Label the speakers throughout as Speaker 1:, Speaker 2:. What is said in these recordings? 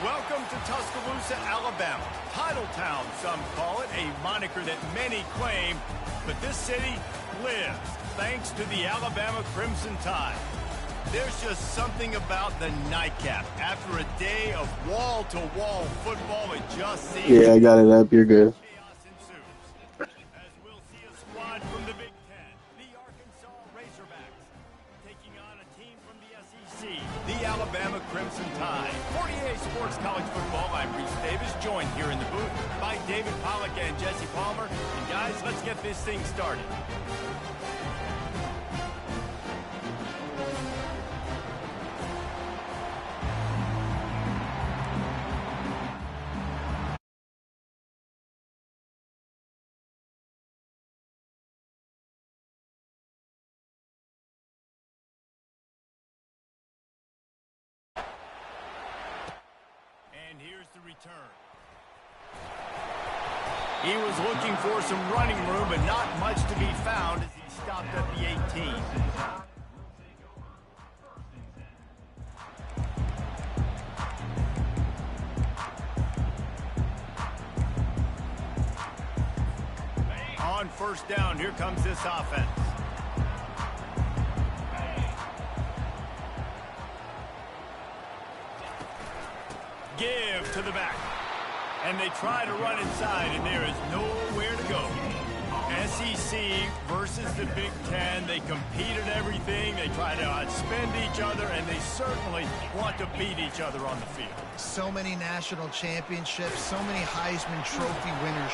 Speaker 1: Welcome to Tuscaloosa, Alabama. Title Town, some call it, a moniker that many claim, but this city lives thanks to the Alabama Crimson Tide. There's just something about the nightcap. After a day of wall-to-wall football, it just seems...
Speaker 2: Yeah, I got it up. You're good.
Speaker 1: Chaos ensues. As we'll see a squad from the Big Ten, the Arkansas Razorbacks, taking on a team from the SEC, the Alabama Crimson Tide. 48 Sports College Football, I'm Reese Davis, joined here in the booth by David Pollack and Jesse Palmer. And guys, let's get this thing started. And here's the return. He was looking for some running room, but not much to be found as he stopped at the 18. On first down, here comes this offense. Give to the back. And they try to run inside, and there is nowhere to go. SEC versus the Big Ten. They compete at everything. They try to outspend each other, and they certainly want to beat each other on the field.
Speaker 3: So many national championships, so many Heisman Trophy winners.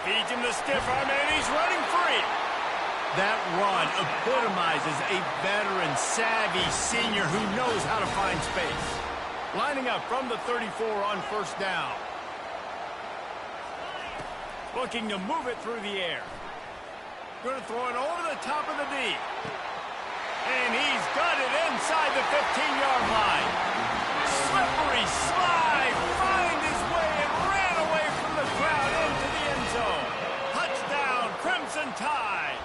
Speaker 1: Feeds him the stiff arm, and he's running free. That run epitomizes a veteran, savvy senior who knows how to find space. Lining up from the 34 on first down. Looking to move it through the air. Going to throw it over the top of the D. And he's got it inside the 15-yard line. Slippery slide. Find his way and ran away from the crowd into the end zone. Touchdown, Crimson Tide.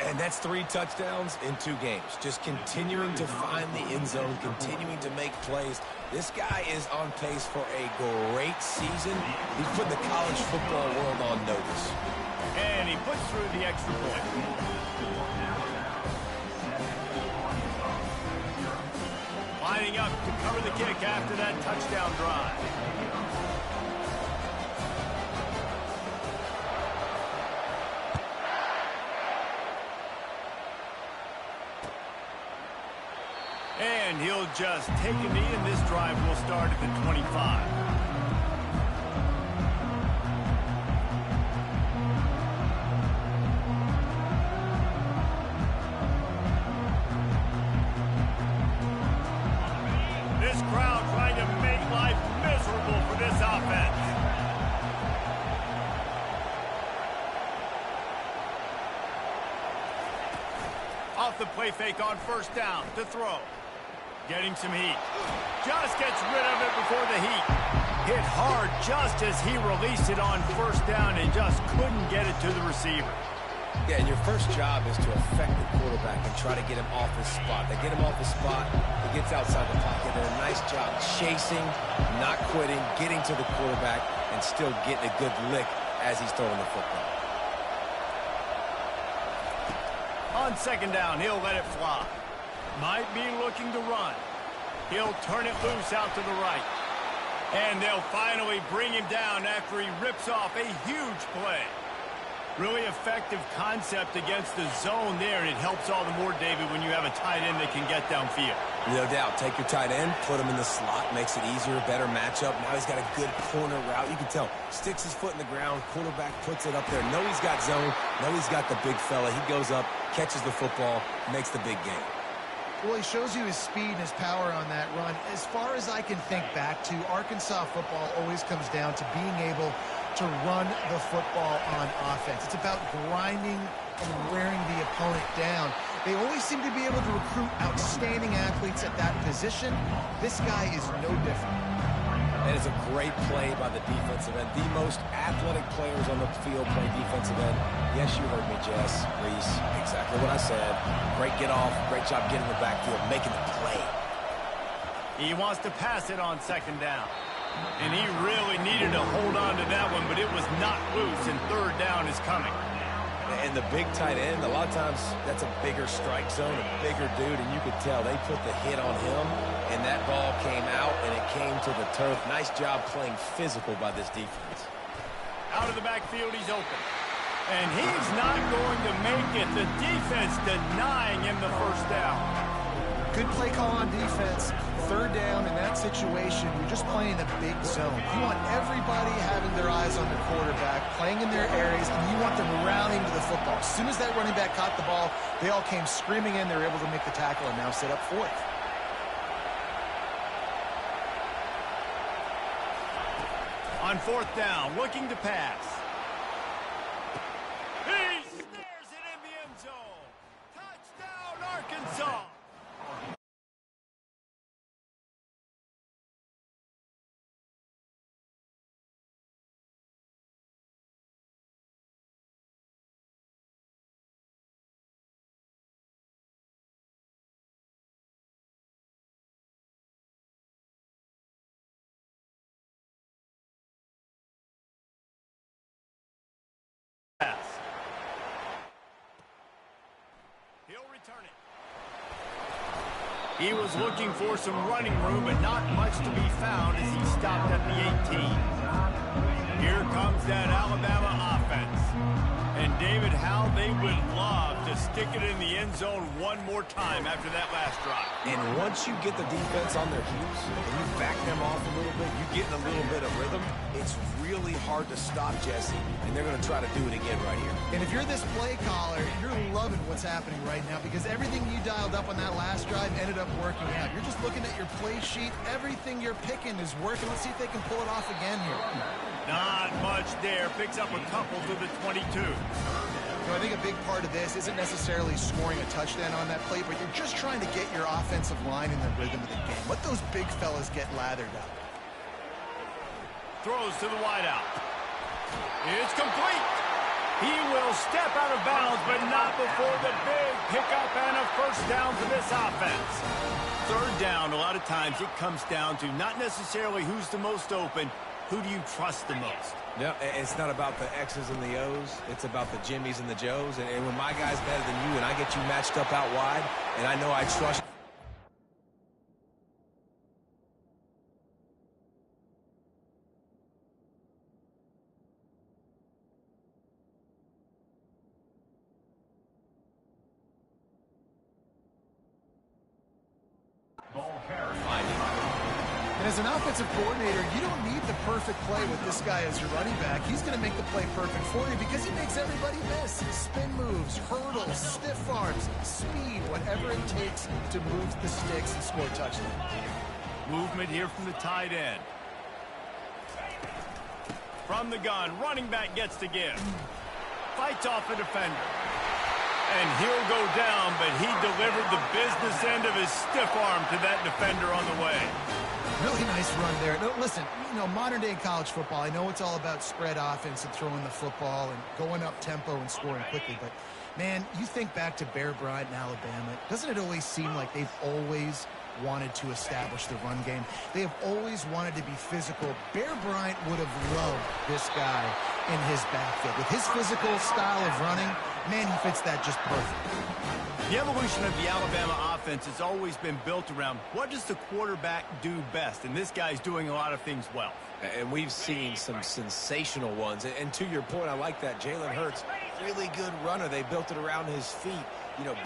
Speaker 4: And that's 3 touchdowns in 2 games. Just continuing to find the end zone, continuing to make plays. This guy is on pace for a great season. He's putting the college football world on notice.
Speaker 1: And he puts through the extra point. Lining up to cover the kick after that touchdown drive. And he'll just take a knee, and this drive will start at the 25. This crowd trying to make life miserable for this offense. Off the play fake on first down to throw. Getting some heat. Just gets rid of it before the heat. Hit hard just as he released it on first down and just couldn't get it to the receiver.
Speaker 4: Yeah, and your first job is to affect the quarterback and try to get him off his spot. They get him off the spot, he gets outside the pocket, and a nice job chasing, not quitting, getting to the quarterback, and still getting a good lick as he's throwing the football.
Speaker 1: On second down, he'll let it fly. Might be looking to run. He'll turn it loose out to the right. And they'll finally bring him down after he rips off a huge play. Really effective concept against the zone there, and it helps all the more, David, when you have a tight end that can get downfield.
Speaker 4: No doubt. Take your tight end, put him in the slot, makes it easier, better matchup. Now he's got a good corner route. You can tell, sticks his foot in the ground, quarterback puts it up there. Know he's got zone, know he's got the big fella. He goes up, catches the football, makes the big game.
Speaker 3: Well, he shows you his speed and his power on that run. As far as I can think back to, Arkansas football always comes down to being able to run the football on offense. It's about grinding and wearing the opponent down. They always seem to be able to recruit outstanding athletes at that position. This guy is no different.
Speaker 4: That is a great play by the defensive end. The most athletic players on the field play defensive end. Yes, you heard me, Jess, Reese. Exactly what I said. Great get off. Great job getting the backfield, making the play.
Speaker 1: He wants to pass it on second down. And he really needed to hold on to that one, but it was not loose, and third down is coming.
Speaker 4: And the big tight end, a lot of times that's a bigger strike zone, a bigger dude, and you could tell they put the hit on him, and that ball came out, and it came to the turf. Nice job playing physical by this defense.
Speaker 1: Out of the backfield, he's open. And he's not going to make it. The defense denying him the first down.
Speaker 3: Good play call on defense. Third down in that situation, you're just playing a big zone. You want everybody having their eyes on the quarterback, playing in their areas, and you want them rallying to the football. As soon as that running back caught the ball, they all came screaming in. They were able to make the tackle and now set up fourth.
Speaker 1: On fourth down, looking to pass. He snares it in the end zone. Touchdown, Arkansas. He'll return it. He was looking for some running room, but not much to be found as he stopped at the 18. Here comes that Alabama offense. And David, how they would love to stick it in the end zone one more time after that last drive.
Speaker 4: And once you get the defense on their heels and you back them off a little bit, you get in a little bit of rhythm, it's really hard to stop Jesse, and they're going to try to do it again right here.
Speaker 3: And if you're this play caller, you're loving what's happening right now because everything you dialed up on that last drive ended up working out. You're just looking at your play sheet. Everything you're picking is working. Let's see if they can pull it off again here.
Speaker 1: Not much there. Picks up a couple to the 22.
Speaker 3: So I think a big part of this isn't necessarily scoring a touchdown on that play, but you're just trying to get your offensive line in the rhythm of the game. Let those big fellas get lathered up.
Speaker 1: Throws to the wideout. It's complete. He will step out of bounds, but not before the big pickup and a first down for this offense. Third down, a lot of times it comes down to not necessarily who's the most open, who do you trust the most?
Speaker 4: No, it's not about the X's and the O's. It's about the Jimmies and the Joes. And when my guy's better than you and I get you matched up out wide, and I know I trust
Speaker 3: And as an offensive coordinator, you don't need the perfect play with this guy as your running back. He's going to make the play perfect for you because he makes everybody miss. Spin moves, hurdles, stiff arms, speed, whatever it takes to move the sticks and score touchdowns.
Speaker 1: Movement here from the tight end. From the gun, running back gets to give. Fights off a defender. And he'll go down, but he delivered the business end of his stiff arm to that defender on the way.
Speaker 3: Really nice run there. No, listen, modern day college football, I know it's all about spread offense and throwing the football and going up tempo and scoring quickly, but man, you think back to Bear Bryant in Alabama, doesn't it always seem like they've always wanted to establish the run game? They have always wanted to be physical. Bear Bryant would have loved this guy in his backfield. With his physical style of running, man, he fits that just perfect.
Speaker 1: The evolution of the Alabama offense has always been built around what does the quarterback do best, and this guy's doing a lot of things well.
Speaker 4: And we've seen some sensational ones. And to your point, I like that. Jalen Hurts, really good runner. They built it around his feet.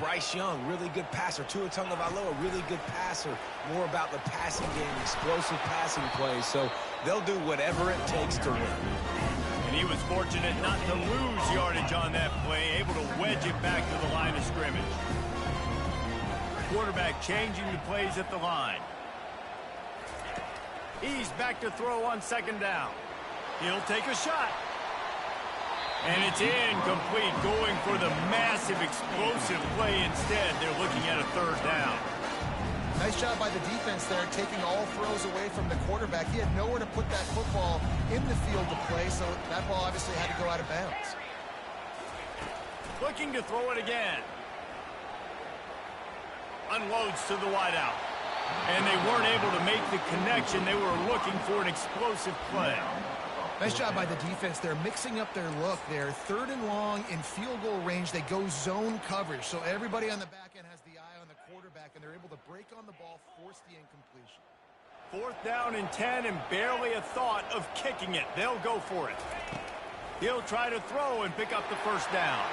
Speaker 4: Bryce Young, really good passer. Tua Tagovailoa, really good passer. More about the passing game, explosive passing plays. So they'll do whatever it takes to win.
Speaker 1: And he was fortunate not to lose yardage on that play, able to wedge it back to the line of scrimmage. Quarterback changing the plays at the line. He's back to throw on second down. He'll take a shot. And it's incomplete, going for the massive explosive play instead. They're looking at a third down.
Speaker 3: Nice job by the defense there, taking all throws away from the quarterback. He had nowhere to put that football in the field to play, so that ball obviously had to go out of bounds.
Speaker 1: Looking to throw it again. Unloads to the wideout. And they weren't able to make the connection. They were looking for an explosive play.
Speaker 3: Nice job by the defense. They're mixing up their look there. 3rd and long in field goal range. They go zone coverage. So everybody on the back end has the eye on the quarterback, and they're able to break on the ball, force the incompletion.
Speaker 1: 4th down and 10, and barely a thought of kicking it. They'll go for it. He'll try to throw and pick up the 1st down.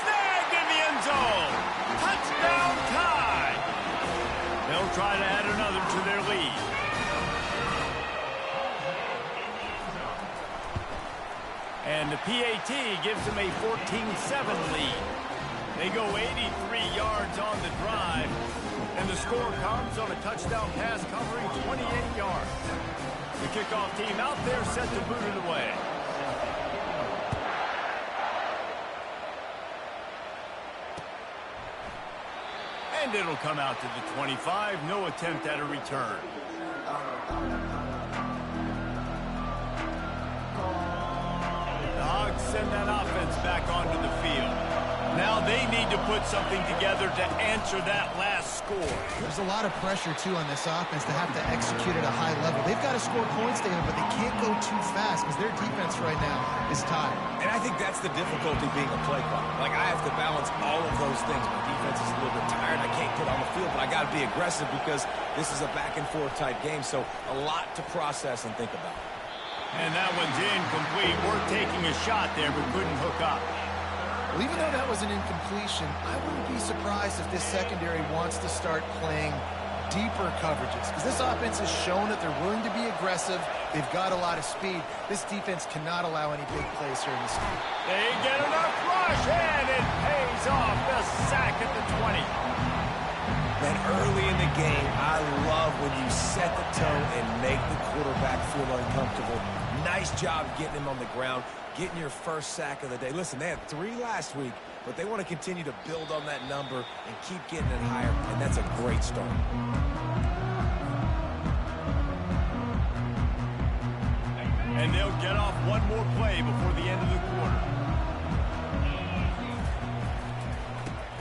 Speaker 1: Snagged in the end zone. Touchdown tie. They'll try to add another to their lead. And the PAT gives them a 14-7 lead. They go 83 yards on the drive, and the score comes on a touchdown pass covering 28 yards. The kickoff team out there set to boot it away. And it'll come out to the 25. No attempt at a return. The Hogz send that offense back onto the field. Now they need to put something together to answer that last score.
Speaker 3: There's a lot of pressure, too, on this offense to have to execute at a high level. They've got to score points, David, but they can't go too fast because their defense right now is tired.
Speaker 4: And I think that's the difficulty being a play caller. Like, I have to balance all of those things. My defense is a little bit tired. I can't get on the field, but I got to be aggressive because this is a back-and-forth type game, so a lot to process and think about.
Speaker 1: And that one's incomplete. We're taking a shot there, but couldn't hook up.
Speaker 3: Well, even though that was an incompletion, I wouldn't be surprised if this secondary wants to start playing deeper coverages, because this offense has shown that they're willing to be aggressive. They've got a lot of speed. This defense cannot allow any big plays here in the game.
Speaker 1: They get enough rush, and it pays off. The sack at the 20.
Speaker 4: Then early in the game, I love when you set the tone and make the quarterback feel uncomfortable. Nice job getting him on the ground, getting your first sack of the day. Listen, they had 3 last week, but they want to continue to build on that number and keep getting it higher, and that's a great start.
Speaker 1: And they'll get off one more play before the end of the quarter.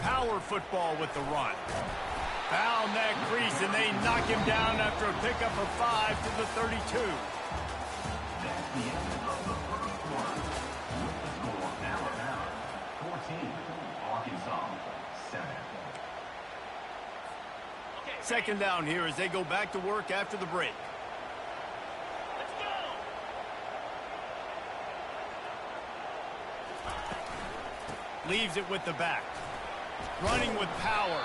Speaker 1: Power football with the run. Found that crease, and they knock him down after a pickup of 5 to the 32.
Speaker 2: That's the end of the first quarter. With the score now 14, Arkansas 7.
Speaker 1: 2nd down here as they go back to work after the break.
Speaker 5: Let's go.
Speaker 1: Leaves it with the back. Running with power.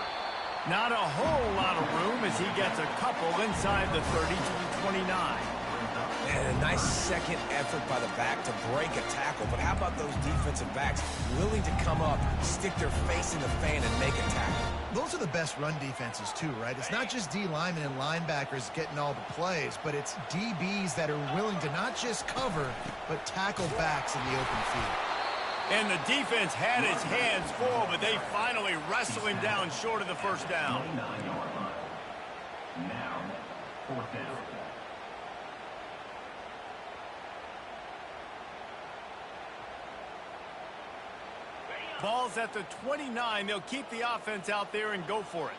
Speaker 1: Not a whole lot of room as he gets a couple inside the 30 to the 29.
Speaker 4: And a nice second effort by the back to break a tackle. But how about those defensive backs willing to come up, stick their face in the fan, and make a tackle?
Speaker 3: Those are the best run defenses, too, right? It's not just D linemen and linebackers getting all the plays, but it's DBs that are willing to not just cover, but tackle backs in the open field.
Speaker 1: And the defense had his hands full, but they finally wrestle him down short of the 1st down.
Speaker 2: 29-yard line. Now, 4th down.
Speaker 1: Ball's at the 29. They'll keep the offense out there and go for it.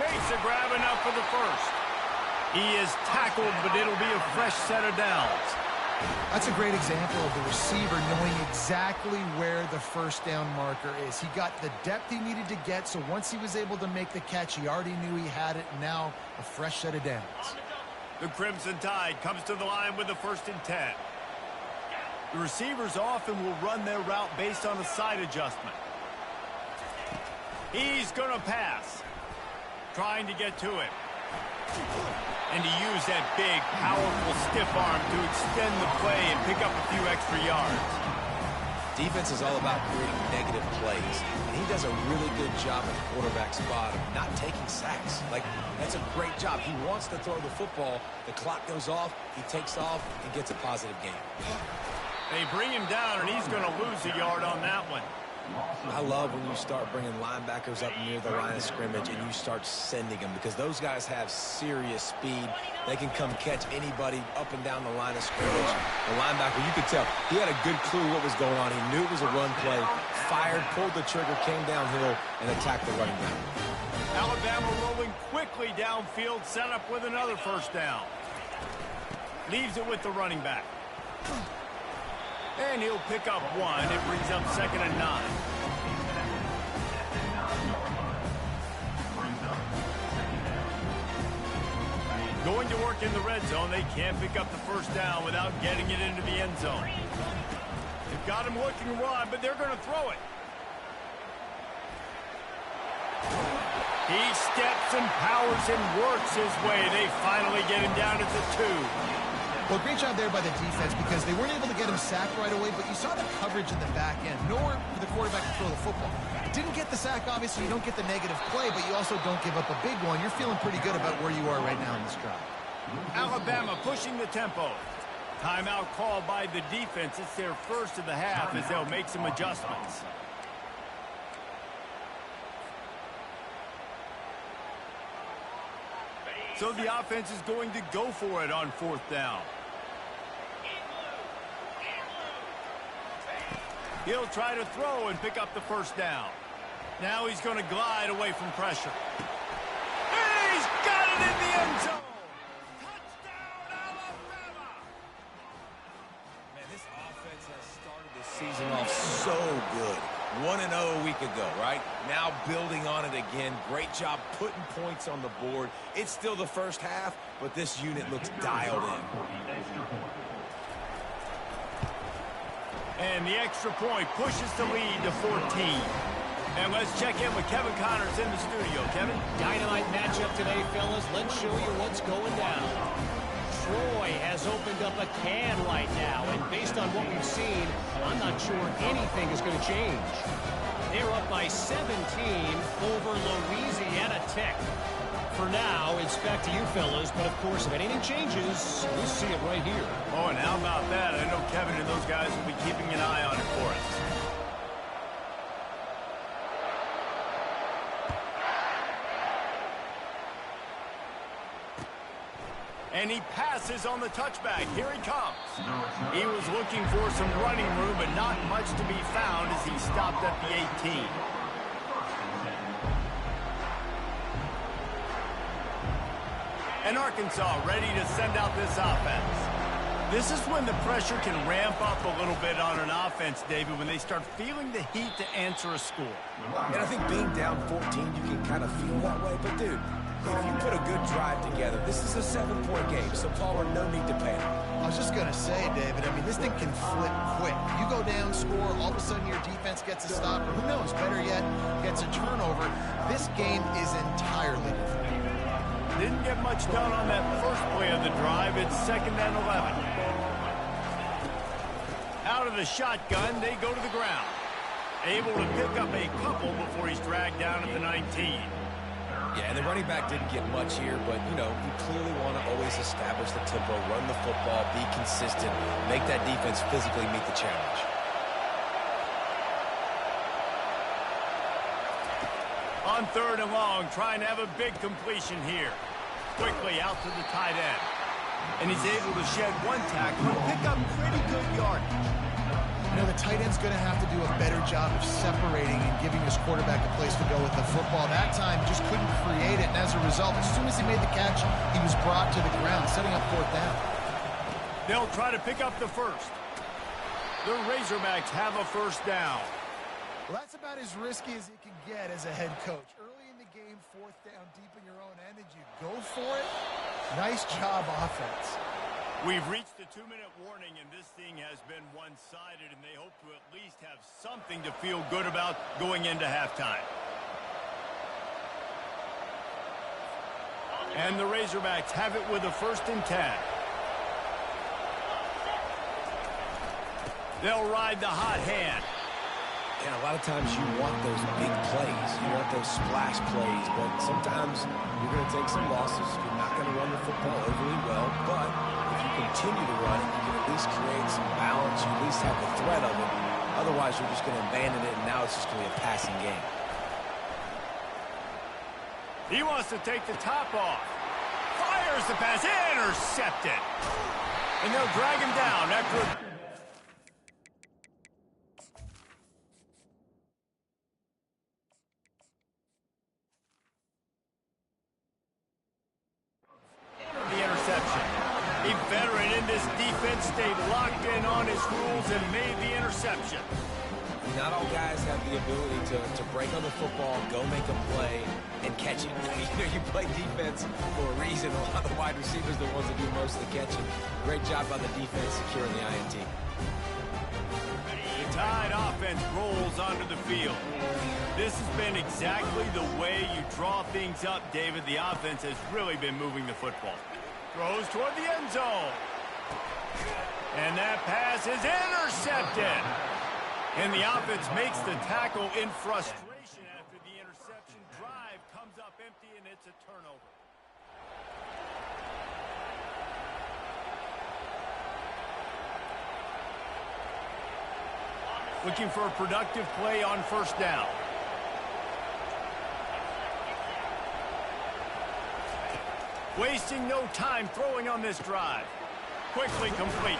Speaker 1: Makes a grab enough for the 1st. He is tackled, but it'll be a fresh set of downs.
Speaker 3: That's a great example of the receiver knowing exactly where the 1st down marker is. He got the depth he needed to get, so once he was able to make the catch, he already knew he had it, and now a fresh set of downs.
Speaker 1: The Crimson Tide comes to the line with the 1st and 10. The receivers often will run their route based on a side adjustment. He's going to pass. Trying to get to it. And to use that big, powerful, stiff arm to extend the play and pick up a few extra yards.
Speaker 4: Defense is all about creating negative plays, and he does a really good job at the quarterback spot of not taking sacks. Like, that's a great job. He wants to throw the football. The clock goes off, he takes off, and gets a positive gain.
Speaker 1: They bring him down, and he's going to lose a yard on that one.
Speaker 4: I love when you start bringing linebackers up near the line of scrimmage and you start sending them, because those guys have serious speed. They can come catch anybody up and down the line of scrimmage. The linebacker, you could tell, he had a good clue what was going on. He knew it was a run play, fired, pulled the trigger, came downhill, and attacked the running back.
Speaker 1: Alabama rolling quickly downfield, set up with another first down. Leaves it with the running back. And he'll pick up one. It brings up 2nd and 9. Going to work in the red zone. They can't pick up the first down without getting it into the end zone. They've got him looking to run, but they're going to throw it. He steps and powers and works his way. They finally get him down at the 2.
Speaker 3: Well, great job there by the defense because they weren't able to get him sacked right away, but you saw the coverage in the back end. Nowhere for the quarterback to throw the football. Didn't get the sack, obviously. You don't get the negative play, but you also don't give up a big one. You're feeling pretty good about where you are right now in this drive.
Speaker 1: Alabama pushing the tempo. Timeout called by the defense. It's their first of the half as they'll make some adjustments. So the offense is going to go for it on 4th down. He'll try to throw and pick up the first down. Now he's going to glide away from pressure. And he's got it in the end zone. Touchdown, Alabama!
Speaker 4: Man, this offense has started the season off so good. 1-0 a week ago, right? Now building on it again. Great job putting points on the board. It's still the first half, but this unit looks dialed in.
Speaker 1: And the extra point pushes the lead to 14. And let's check in with Kevin Connors in the studio. Kevin?
Speaker 6: Dynamite matchup today, fellas. Let's show you what's going down. Troy has opened up a can right now, and based on what we've seen, I'm not sure anything is going to change. They're up by 17 over Louisiana Tech. For now, it's back to you, fellas, but of course, if anything changes, we'll see it right here.
Speaker 1: Oh, and how about that? I know Kevin and those guys will be keeping an eye on it for us. And he passes on the touchback. Here he comes. He was looking for some running room, but not much to be found as he stopped at the 18. And Arkansas ready to send out this offense. This is when the pressure can ramp up a little bit on an offense, David, when they start feeling the heat to answer a score.
Speaker 4: And I think being down 14, you can kind of feel that way. But, dude, if you put a good drive together, this is a 7-point game, so Palmer, no need to panic.
Speaker 3: I was just going to say, David, I mean, this thing can flip quick. You go down, score, all of a sudden your defense gets a stop, or who knows, better yet, gets a turnover. This game is entirely different.
Speaker 1: Didn't get much done on that first play of the drive. It's 2nd and 11. Out of the shotgun, they go to the ground. Able to pick up a couple before he's dragged down at the 19.
Speaker 4: Yeah, and the running back didn't get much here, but, you know, you clearly want to always establish the tempo, run the football, be consistent, make that defense physically meet the challenge.
Speaker 1: On 3rd and long, trying to have a big completion here. Quickly out to the tight end. And he's able to shed one tackle and pick up pretty good yardage.
Speaker 3: You know, the tight end's going to have to do a better job of separating and giving his quarterback a place to go with the football. That time, just couldn't create it, and as a result, as soon as he made the catch, he was brought to the ground, setting up 4th down.
Speaker 1: They'll try to pick up the first. The Razorbacks have a first down.
Speaker 3: Well, that's about as risky as it can get as a head coach. Early in the game, 4th down, deep in your own end, and you go for it. Nice job, offense.
Speaker 1: We've reached the 2-minute warning, and this thing has been one-sided, and they hope to at least have something to feel good about going into halftime. And the Razorbacks have it with a 1st and 10. They'll ride the hot hand.
Speaker 4: And a lot of times you want those big plays. You want those splash plays. But sometimes you're going to take some losses. You're not going to run the football overly well. But if you continue to run it, you can at least create some balance. You at least have the threat of it. Otherwise, you're just going to abandon it, and now it's just going to be a passing game.
Speaker 1: He wants to take the top off. Fires the pass. Intercepted. And they'll drag him down after a scrambles and made the interception.
Speaker 4: Not all guys have the ability to break on the football, go make a play, and catch it. You play defense for a reason. A lot of the wide receivers are the ones that do most of the catching. Great job by the defense securing the INT.
Speaker 1: The Tide offense rolls onto the field. This has been exactly the way you draw things up, David. The offense has really been moving the football. Throws toward the end zone. And that pass is intercepted. And the offense makes the tackle in frustration after the interception. Drive comes up empty, and it's a turnover. Looking for a productive play on first down. Wasting no time throwing on this drive. Quickly complete.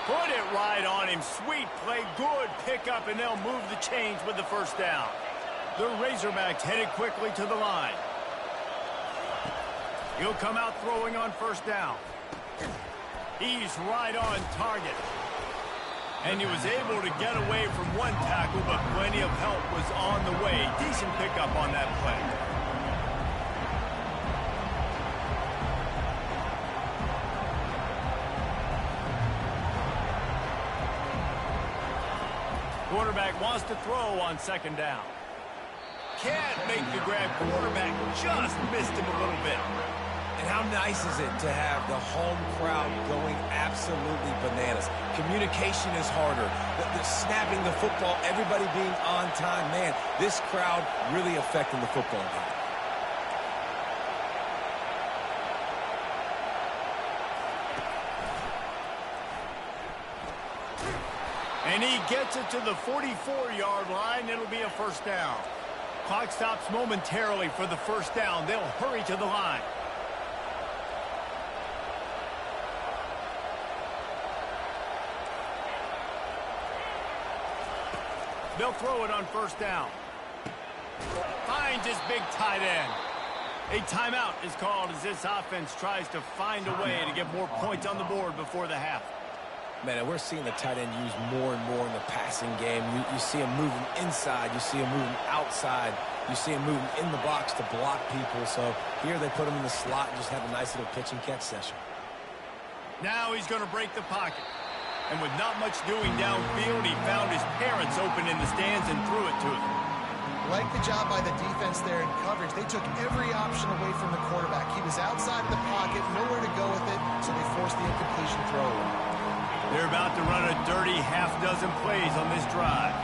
Speaker 1: Put it right on him. Sweet play. Good pickup, and they'll move the chains with the first down. The Razorbacks headed quickly to the line. He'll come out throwing on first down. He's right on target. And he was able to get away from one tackle, but plenty of help was on the way. Decent pickup on that play. Quarterback wants to throw on second down. Can't make the grab. Quarterback just missed him a little bit.
Speaker 4: And how nice is it to have the home crowd going absolutely bananas? Communication is harder. The snapping the football, everybody being on time. Man, this crowd really affecting the football game.
Speaker 1: And he gets it to the 44-yard line. It'll be a first down. Clock stops momentarily for the first down. They'll hurry to the line. They'll throw it on first down. Finds his big tight end. A timeout is called as this offense tries to find a way to get more points on the board before the half.
Speaker 4: Man, and we're seeing the tight end used more and more in the passing game. You see him moving inside. You see him moving outside. You see him moving in the box to block people. So here they put him in the slot and just have a nice little pitch and catch session.
Speaker 1: Now he's going to break the pocket. And with not much doing downfield, he found his parents open in the stands and threw it to him.
Speaker 3: Like the job by the defense there in coverage. They took every option away from the quarterback. He was outside of the pocket, nowhere to go with it, so they forced the incompletion throw.
Speaker 1: They're about to run a dirty half-dozen plays on this drive.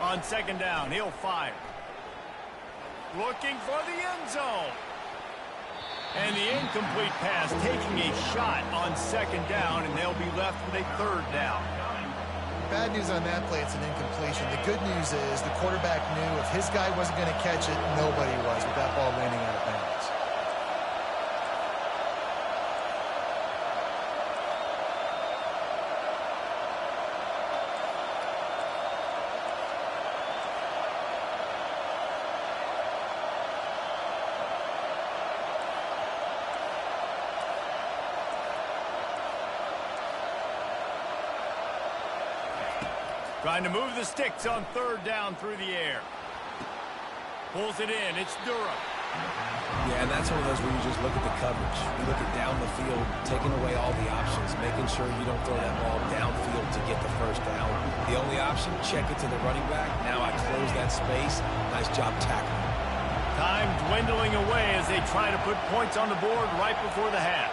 Speaker 1: On second down, he'll fire. Looking for the end zone. And the incomplete pass taking a shot on second down, and they'll be left with a third down.
Speaker 3: Bad news on that play, it's an incompletion. The good news is the quarterback knew if his guy wasn't going to catch it, nobody was with that ball landing out of bounds.
Speaker 1: Trying to move the sticks on third down through the air. Pulls it in. It's Durham.
Speaker 4: Yeah, and that's one of those where you just look at the coverage. You look at down the field, taking away all the options, making sure you don't throw that ball downfield to get the first down. The only option, check it to the running back. Now I close that space. Nice job tackling.
Speaker 1: Time dwindling away as they try to put points on the board right before the half.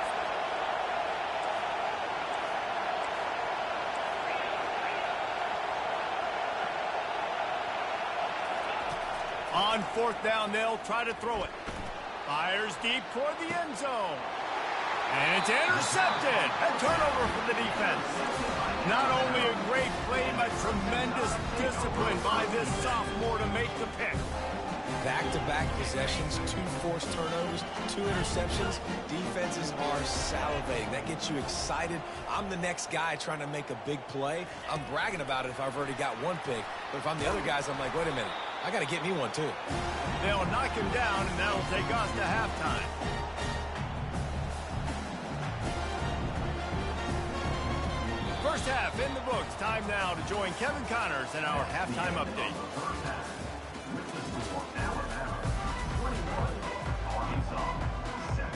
Speaker 1: On fourth down, they'll try to throw it. Fires deep toward the end zone. And it's intercepted. A turnover for the defense. Not only a great play, but tremendous discipline by this sophomore to make the pick.
Speaker 4: Back-to-back possessions, 2 forced turnovers, 2 interceptions. Defenses are salivating. That gets you excited. I'm the next guy trying to make a big play. I'm bragging about it if I've already got 1 pick. But if I'm the other guys, I'm like, wait a minute. I got to get me one, too.
Speaker 1: They'll knock him down, and that'll take us to halftime. First half in the books. Time now to join Kevin Connors in our halftime update.
Speaker 2: First half. With the score, Alabama 21, Arkansas 7.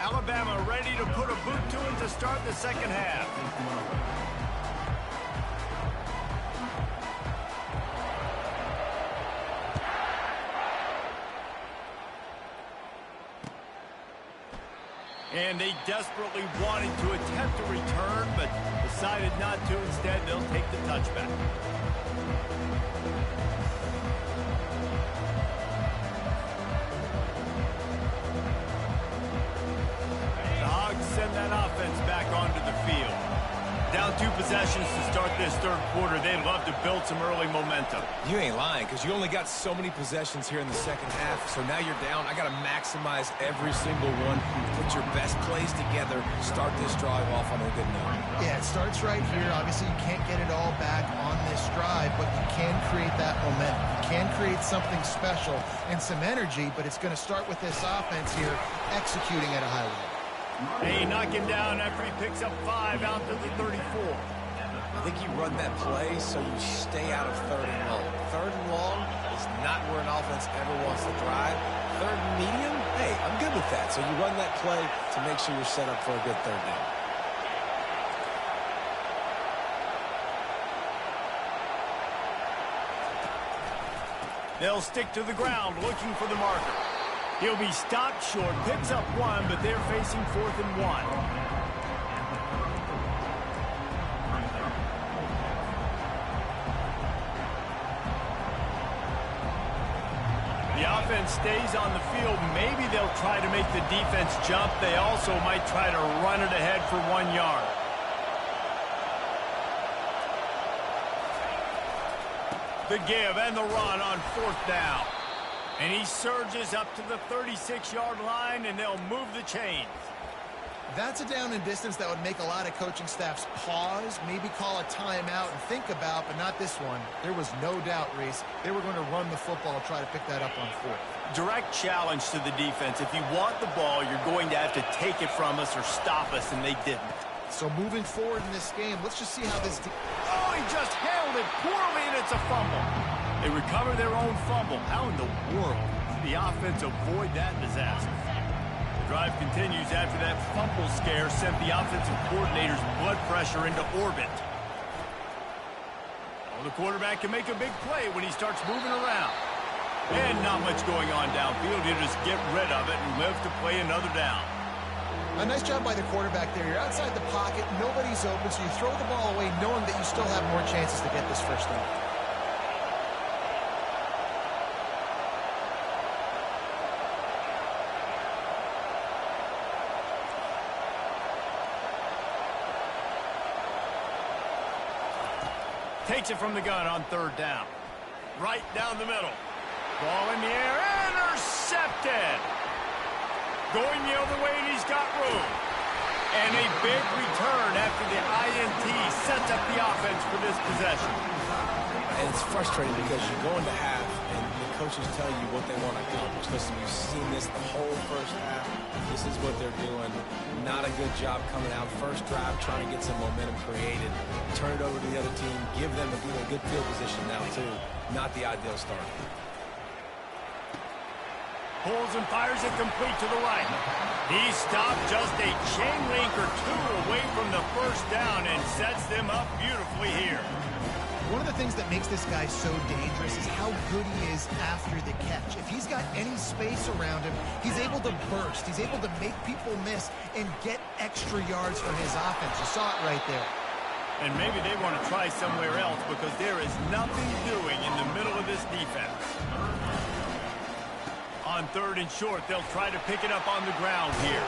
Speaker 1: Alabama ready to put a boot to it to start the second half. And they desperately wanted to attempt a return, but decided not to. Instead, they'll take the touchback. The Hogz send that offense back onto the field. Down 2 possessions to start this third quarter. They'd love to build some early momentum.
Speaker 4: You ain't lying, because you only got so many possessions here in the second half, so now you're down. I got to maximize every single one. Put your best plays together. Start this drive off on a good note.
Speaker 3: Yeah, it starts right here. Obviously, you can't get it all back on this drive, but you can create that momentum. You can create something special and some energy, but it's going to start with this offense here executing at a high level.
Speaker 1: They knock him down after he picks up 5 out to the 34.
Speaker 4: I think you run that play so you stay out of 3rd and long. 3rd and long is not where an offense ever wants to drive. 3rd and medium, hey, I'm good with that. So you run that play to make sure you're set up for a good 3rd down.
Speaker 1: They'll stick to the ground looking for the marker. He'll be stopped short, picks up 1, but they're facing 4th and 1. The offense stays on the field. Maybe they'll try to make the defense jump. They also might try to run it ahead for 1 yard. The give and the run on 4th down. And he surges up to the 36-yard line, and they'll move the chains.
Speaker 3: That's a down and distance that would make a lot of coaching staffs pause, maybe call a timeout and think about, but not this one. There was no doubt, Reese, they were going to run the football, try to pick that up on 4th.
Speaker 1: Direct challenge to the defense. If you want the ball, you're going to have to take it from us or stop us, and they didn't.
Speaker 3: So moving forward in this game, let's just see how this...
Speaker 1: Oh, he just handled it poorly, and it's a fumble. They recover their own fumble. How in the world did the offense avoid that disaster? The drive continues after that fumble scare sent the offensive coordinator's blood pressure into orbit. Oh, the quarterback can make a big play when he starts moving around. And not much going on downfield. He'll just get rid of it and live to play another down.
Speaker 3: A nice job by the quarterback there. You're outside the pocket, nobody's open, so you throw the ball away knowing that you still have more chances to get this first down.
Speaker 1: Takes it from the gun on 3rd down. Right down the middle. Ball in the air, intercepted. Going the other way, and he's got room. And a big return after the INT sets up the offense for this possession.
Speaker 4: And it's frustrating because you go into half, and the coaches tell you what they want to accomplish. Listen, you've seen this the whole first half. This is what they're doing. Not a good job coming out. First drive, trying to get some momentum created. Turn it over to the other team. Give them a good field position now, too. Not the ideal start.
Speaker 1: Pulls and fires it complete to the right. He stopped just a chain link or 2 away from the first down and sets them up beautifully here.
Speaker 3: One of the things that makes this guy so dangerous is how good he is after the catch. If he's got any space around him, he's able to burst. He's able to make people miss and get extra yards for his offense. You saw it right there.
Speaker 1: And maybe they want to try somewhere else because there is nothing doing in the middle of this defense. On 3rd and short, they'll try to pick it up on the ground here.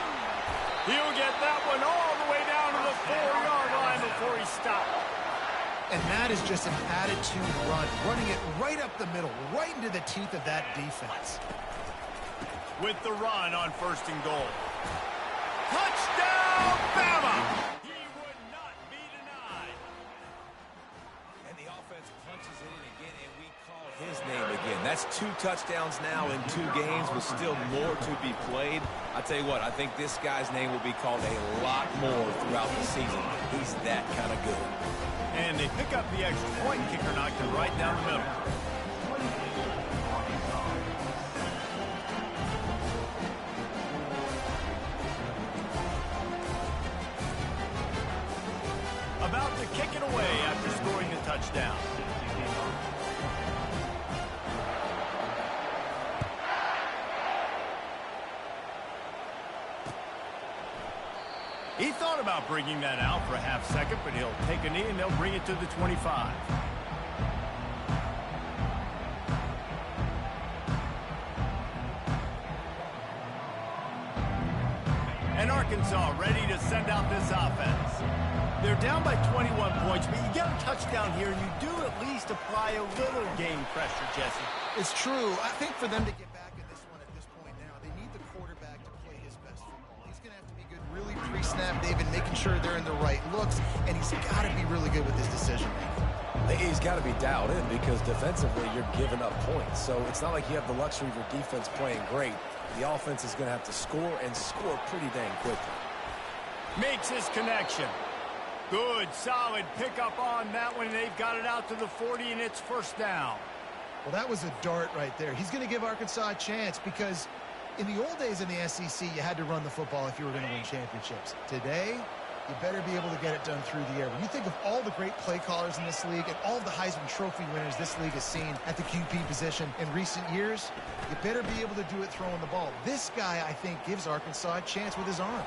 Speaker 1: He'll get that one all the way down to the 4-yard line before he stopped.
Speaker 3: And that is just an attitude run, running it right up the middle, right into the teeth of that defense.
Speaker 1: With the run on 1st and goal. Touchdown, Bama! He would not be denied.
Speaker 4: And the offense punches it in again, and we call his name again. again. That's 2 touchdowns now in 2 games with still more to be played. I tell you what, I think this guy's name will be called a lot more throughout the season. He's that kind of good.
Speaker 1: And they pick up the extra point. Kicker knocked it right down the middle. About to kick it away after scoring the touchdown. He thought about bringing that out for a half second, but he'll take a knee and they'll bring it to the 25. And Arkansas ready to send out this offense. They're down by 21 points, but you get a touchdown here, and you do at least apply a little game pressure, Jesse.
Speaker 3: It's true. I think for them to get back in this one at this point now, they need the quarterback to play his best football. He's going to have to be good really pre-snap, David, making sure they're in the right looks, and he's got to be really good with his decision-making.
Speaker 4: He's got to be dialed in because defensively you're giving up points. So it's not like you have the luxury of your defense playing great. The offense is going to have to score and score pretty dang quickly.
Speaker 1: Makes his connection. Good, solid pickup on that one. They've got it out to the 40, and it's first down.
Speaker 3: Well, that was a dart right there. He's going to give Arkansas a chance because in the old days in the SEC, you had to run the football if you were going to win championships. Today, you better be able to get it done through the air. When you think of all the great play callers in this league and all the Heisman Trophy winners this league has seen at the QB position in recent years, you better be able to do it throwing the ball. This guy, I think, gives Arkansas a chance with his arm.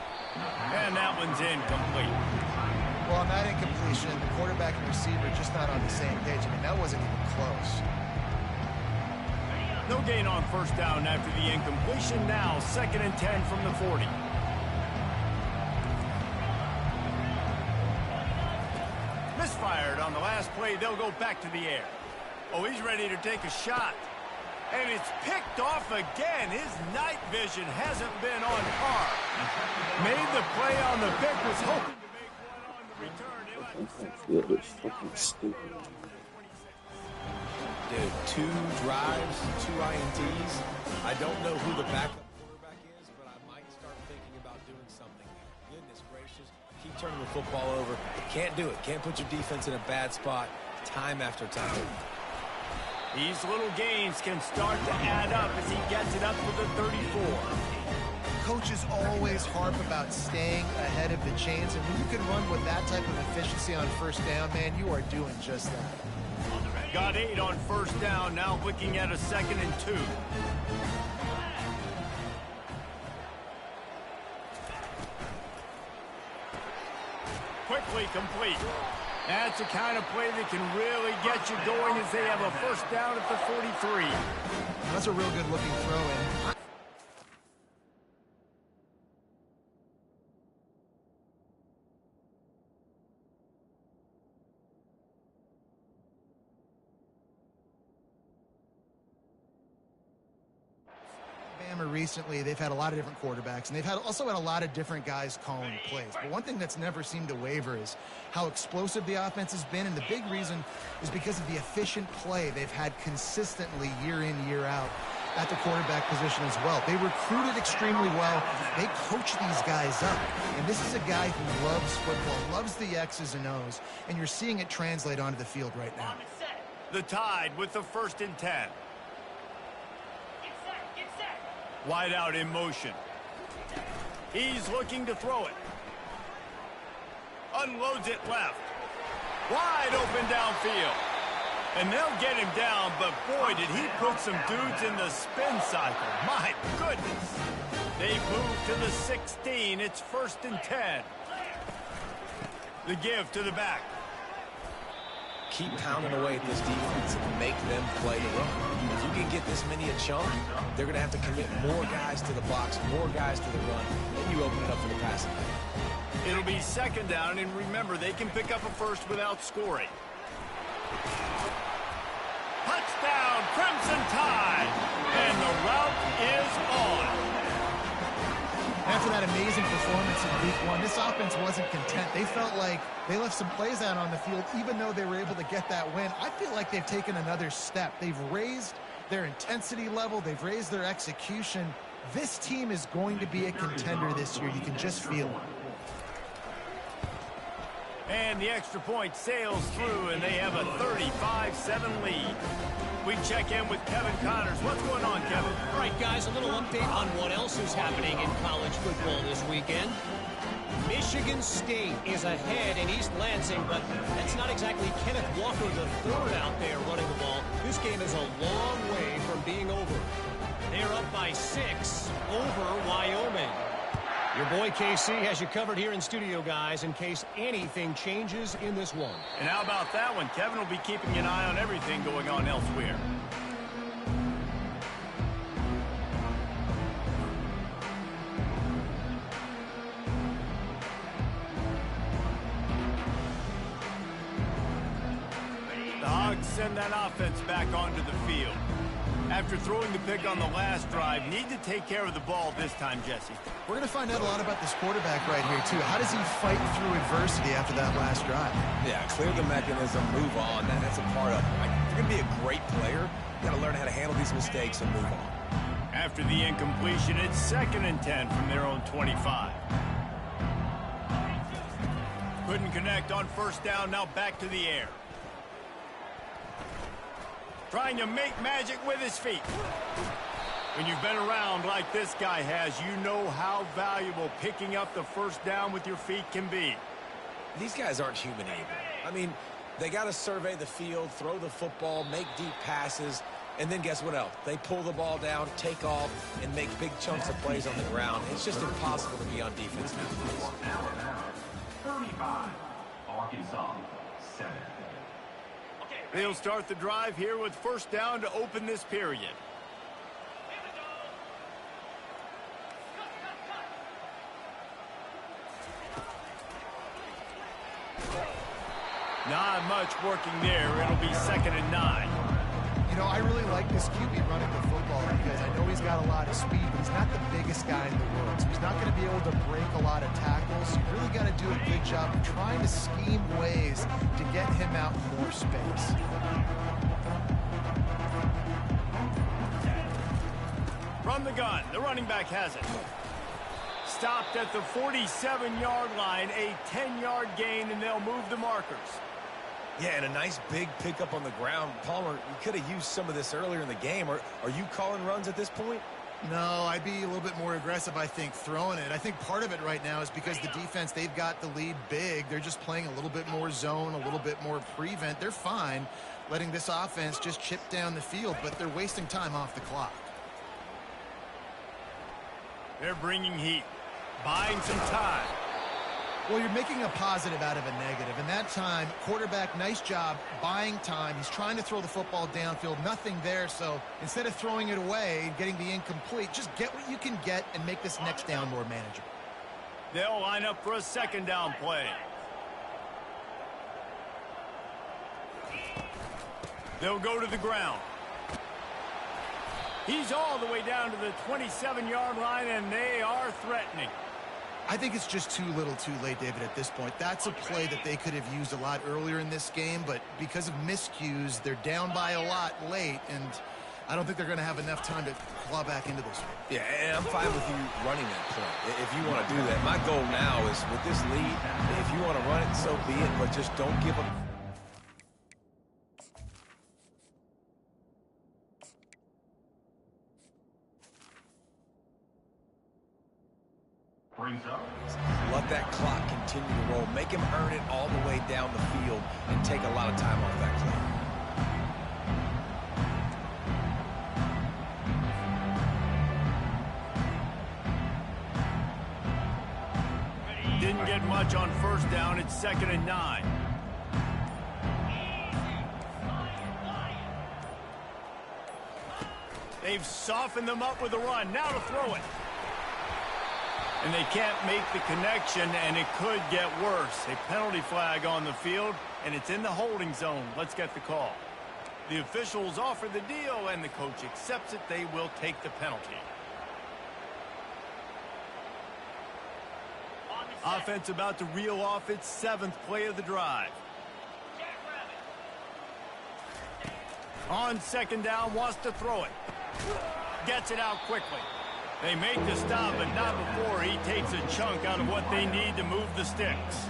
Speaker 1: And that one's incomplete.
Speaker 3: Well, on that incompletion, the quarterback and receiver just not on the same page. I mean, that wasn't even close.
Speaker 1: No gain on first down after the incompletion. Now, 2nd and 10 from the 40. Misfired on the last play. They'll go back to the air. Oh, he's ready to take a shot. And it's picked off again. His night vision hasn't been on par. Made the play on the pick, was hoping to make one on the return.
Speaker 7: Field is fucking stupid.
Speaker 4: Dude, 2 drives, 2 INTs. I don't know who the backup quarterback is, but I might start thinking about doing something. Goodness gracious. Keep turning the football over. Can't do it. Can't put your defense in a bad spot time after time.
Speaker 1: These little gains can start to add up as he gets it up to the 34.
Speaker 3: Coaches always harp about staying ahead of the chains, and when you can run with that type of efficiency on first down, man, you are doing just that.
Speaker 1: Got 8 on first down, now looking at a 2nd and 2. Quickly complete. That's the kind of play that can really get you going as they have a first down at the 43.
Speaker 3: That's a real good looking throw in. Recently, they've had a lot of different quarterbacks, and they've also had a lot of different guys calling plays. But one thing that's never seemed to waver is how explosive the offense has been, and the big reason is because of the efficient play they've had consistently year in, year out at the quarterback position as well. They recruited extremely well. They coach these guys up, and this is a guy who loves football, loves the X's and O's, and you're seeing it translate onto the field right now.
Speaker 1: The Tide with the 1st and 10. Wide out in motion. He's looking to throw it. Unloads it left. Wide open downfield. And they'll get him down, but boy, did he put some dudes in the spin cycle. My goodness. They move to the 16. It's 1st and 10. The give to the back.
Speaker 4: Keep pounding away at this defense and make them play the run. If you can get this many a chunk, they're going to have to commit more guys to the box, more guys to the run, and you open it up for the passing game.
Speaker 1: It'll be 2nd down, and remember, they can pick up a first without scoring. Touchdown, Crimson Tide, and the route is on.
Speaker 3: After that amazing performance in week 1, this offense wasn't content. They felt like they left some plays out on the field, even though they were able to get that win. I feel like they've taken another step. They've raised their intensity level. They've raised their execution. This team is going to be a contender this year. You can just feel it.
Speaker 1: And the extra point sails through, and they have a 35-7 lead. We check in with Kevin Connors. What's going on, Kevin?
Speaker 6: All right, guys, a little update on what else is happening in college football this weekend. Michigan State is ahead in East Lansing, but that's not exactly Kenneth Walker III out there running the ball. This game is a long way from being over. They're up by 6 over Wyoming. Your boy KC has you covered here in studio, guys, in case anything changes in this one.
Speaker 1: And how about that one? Kevin will be keeping an eye on everything going on elsewhere. The Hogz send that offense back onto the field. After throwing the pick on the last drive, need to take care of the ball this time, Jesse.
Speaker 3: We're going to find out a lot about this quarterback right here, too. How does he fight through adversity after that last drive?
Speaker 4: Yeah, clear the mechanism, move on. That's a part of it. Like, if you're going to be a great player, you got to learn how to handle these mistakes and move on.
Speaker 1: After the incompletion, it's 2nd and 10 from their own 25. Couldn't connect on first down, now back to the air. Trying to make magic with his feet. When you've been around like this guy has, you know how valuable picking up the first down with your feet can be.
Speaker 4: These guys aren't human anymore. I mean, they got to survey the field, throw the football, make deep passes, and then guess what else? They pull the ball down, take off, and make big chunks of plays on the ground. It's just impossible to be on defense now.
Speaker 2: 35, Arkansas, 7.
Speaker 1: They'll start the drive here with first down to open this period. Not much working there. It'll be 2nd and 9.
Speaker 3: You know, I really like this QB running the football because I know he's got a lot of speed, but he's not the biggest guy in the world. So he's not going to be able to break a lot of tackles. So you really got to do a good job of trying to scheme ways to get him out in more space.
Speaker 1: From the gun, the running back has it. Stopped at the 47-yard line, a 10-yard gain, and they'll move the markers.
Speaker 4: Yeah, and a nice big pickup on the ground. Palmer, you could have used some of this earlier in the game. Are you calling runs at this point?
Speaker 3: No, I'd be a little bit more aggressive, I think, throwing it. I think part of it right now is because the defense, they've got the lead big. They're just playing a little bit more zone, a little bit more prevent. They're fine letting this offense just chip down the field, but they're wasting time off the clock.
Speaker 1: They're bringing heat, buying some time.
Speaker 3: Well, you're making a positive out of a negative. And that time, quarterback, nice job buying time. He's trying to throw the football downfield. Nothing there. So instead of throwing it away and getting the incomplete, just get what you can get and make this next down more manageable.
Speaker 1: They'll line up for a 2nd down play. They'll go to the ground. He's all the way down to the 27-yard line, and they are threatening.
Speaker 3: I think it's just too little too late, David, at this point. That's a play that they could have used a lot earlier in this game, but because of miscues, they're down by a lot late, and I don't think they're going to have enough time to claw back into this one.
Speaker 4: Yeah, and I'm fine with you running that point if you want to do that. My goal now is with this lead, if you want to run it, so be it, but just don't give up.
Speaker 2: Brings up.
Speaker 4: Let that clock continue to roll. Make him earn it all the way down the field and take a lot of time off that clock.
Speaker 1: Didn't get much on first down. It's 2nd and 9. They've softened them up with a run. Now to throw it. And they can't make the connection, and it could get worse. A penalty flag on the field, and it's in the holding zone. Let's get the call. The officials offer the deal, and the coach accepts it. They will take the penalty. Offense about to reel off its 7th play of the drive. On second down, wants to throw it. Gets it out quickly. They make the stop, but not before he takes a chunk out of what they need to move the sticks.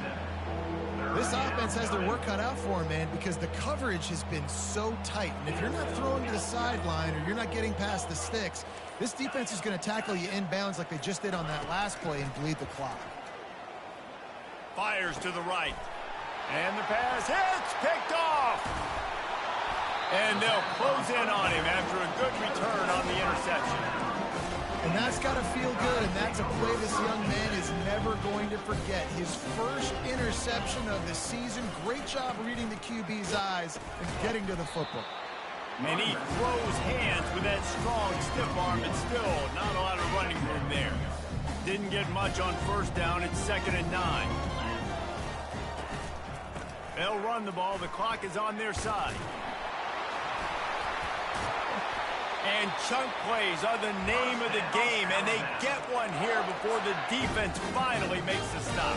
Speaker 3: This offense has their work cut out for them, man, because the coverage has been so tight. And if you're not throwing to the sideline or you're not getting past the sticks, this defense is going to tackle you inbounds like they just did on that last play and bleed the clock.
Speaker 1: Fires to the right. And the pass hits, picked off. And they'll close in on him after a good return on the interception.
Speaker 3: And that's got to feel good, and that's a play this young man is never going to forget. His first interception of the season. Great job reading the QB's eyes and getting to the football.
Speaker 1: And he throws hands with that strong, stiff arm, but still not a lot of running room there. Didn't get much on first down. It's 2nd and 9. They'll run the ball. The clock is on their side. And chunk plays are the name of the game, and they get one here before the defense finally makes the stop.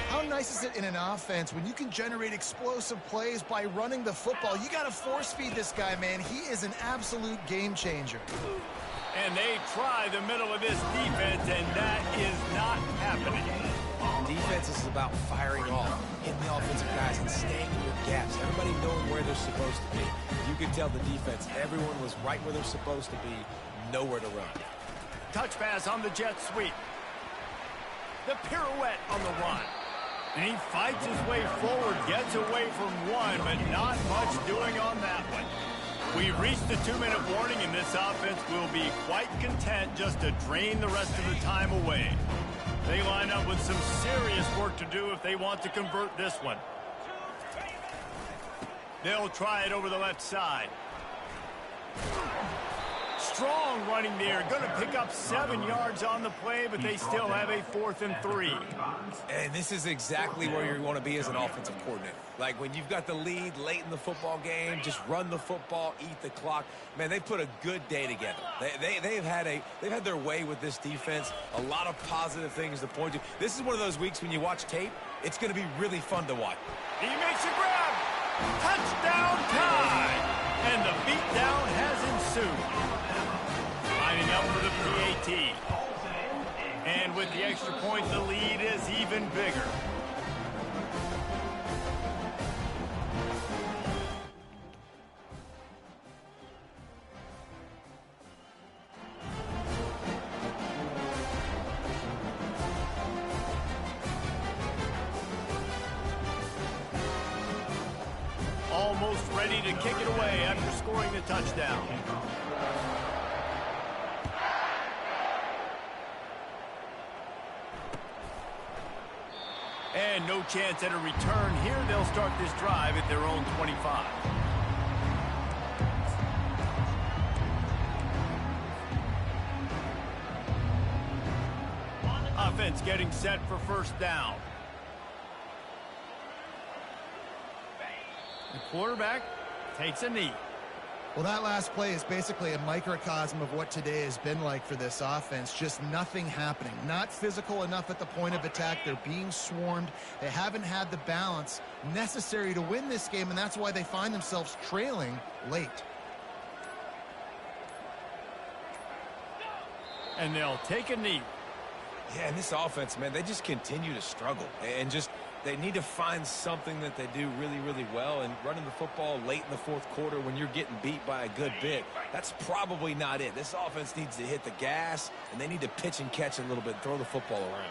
Speaker 3: How nice is it in an offense when you can generate explosive plays by running the football? You got to force feed this guy, man. He is an absolute game changer.
Speaker 1: And they try the middle of this defense, and that is not happening.
Speaker 4: Defense is about firing off, hitting the offensive guys and staying in your gaps. Everybody knowing where they're supposed to be. You could tell the defense, everyone was right where they're supposed to be, nowhere to run.
Speaker 1: Touch pass on the jet sweep. The pirouette on the run. And he fights his way forward, gets away from one, but not much doing on that one. We've reached the 2-minute warning, and this offense will be quite content just to drain the rest of the time away. They line up with some serious work to do if they want to convert this one. They'll try it over the left side. Strong running there. Going to pick up 7 yards on the play, but they still have a 4th and 3.
Speaker 4: And this is exactly where you want to be as an offensive coordinator. Like when you've got the lead late in the football game, just run the football, eat the clock. Man, they put a good day together. They've had their way with this defense. A lot of positive things to point to. This is one of those weeks when you watch tape, it's going to be really fun to watch.
Speaker 1: He makes a grab. Touchdown tie. And the beatdown has ensued. Lining up for the PAT. And with the extra point, the lead is even bigger. Almost ready to kick it away after scoring the touchdown. And no chance at a return here. They'll start this drive at their own 25. Offense getting set for first down. The quarterback takes a knee.
Speaker 3: Well, that last play is basically a microcosm of what today has been like for this offense. Just nothing happening. Not physical enough at the point of attack. They're being swarmed. They haven't had the balance necessary to win this game, and that's why they find themselves trailing late.
Speaker 1: And they'll take a knee.
Speaker 4: Yeah, and this offense, man, they just continue to struggle. And just they need to find something that they do really, really well. And running the football late in the fourth quarter when you're getting beat by a good bit, that's probably not it. This offense needs to hit the gas, and they need to pitch and catch a little bit, throw the football around.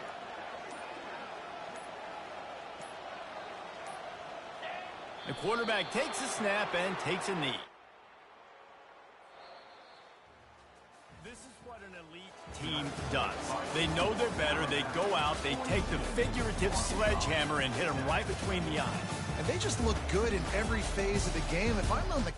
Speaker 1: The quarterback takes a snap and takes a knee. This is what an elite team does. They know they're better. They go out. They take the figurative sledgehammer and hit them right between the eyes.
Speaker 3: And they just look good in every phase of the game. If I'm on the